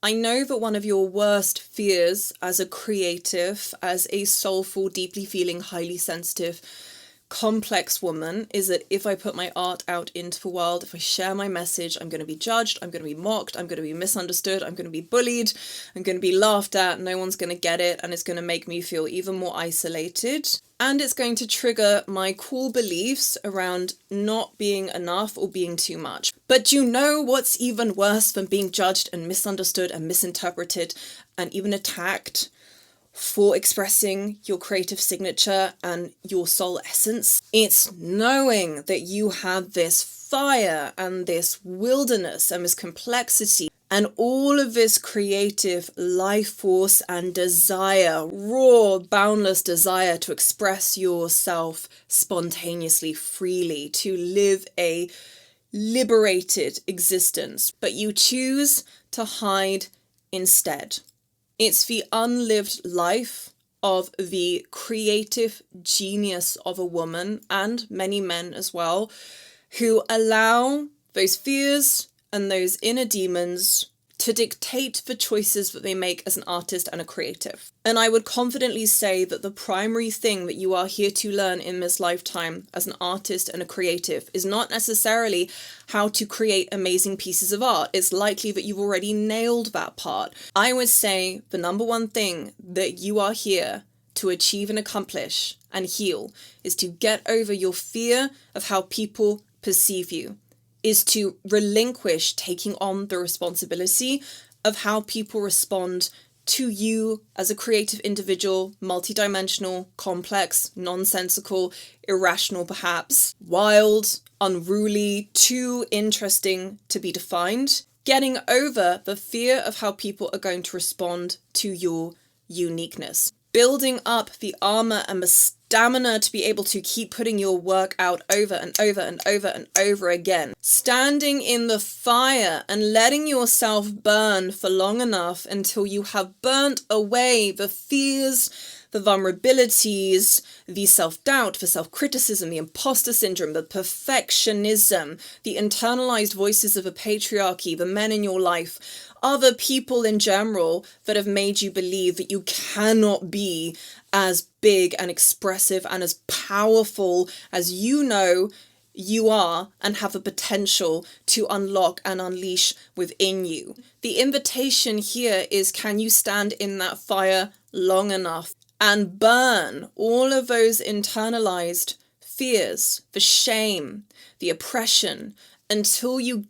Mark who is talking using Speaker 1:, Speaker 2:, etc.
Speaker 1: I know that one of your worst fears as a creative, as a soulful, deeply feeling, highly sensitive, complex woman is that if I put my art out into the world, if I share my message, I'm going to be judged, I'm going to be mocked, I'm going to be misunderstood, I'm going to be bullied, I'm going to be laughed at, no one's going to get it, and it's going to make me feel even more isolated. And it's going to trigger my core beliefs around not being enough or being too much. But you know what's even worse than being judged and misunderstood and misinterpreted and even attacked for expressing your creative signature and your soul essence? It's knowing that you have this fire and this wilderness and this complexity and all of this creative life force and desire, raw, boundless desire to express yourself spontaneously, freely, to live a liberated existence, but you choose to hide instead. It's the unlived life of the creative genius of a woman, and many men as well, who allow those fears and those inner demons to dictate the choices that they make as an artist and a creative. And I would confidently say that the primary thing that you are here to learn in this lifetime as an artist and a creative is not necessarily how to create amazing pieces of art. It's likely that you've already nailed that part. I would say the number one thing that you are here to achieve and accomplish and heal is to get over your fear of how people perceive you, is to relinquish taking on the responsibility of how people respond to you as a creative individual, multidimensional, complex, nonsensical, irrational perhaps, wild, unruly, too interesting to be defined. Getting over the fear of how people are going to respond to your uniqueness. Building up the armor and the stamina to be able to keep putting your work out over and over and over and over again. Standing in the fire and letting yourself burn for long enough until you have burnt away the fears, the vulnerabilities, the self-doubt, the self-criticism, the imposter syndrome, the perfectionism, the internalized voices of a patriarchy, the men in your life, other people in general that have made you believe that you cannot be as big and expressive and as powerful as you know you are and have the potential to unlock and unleash within you. The invitation here is, can you stand in that fire long enough and burn all of those internalized fears, the shame, the oppression, until you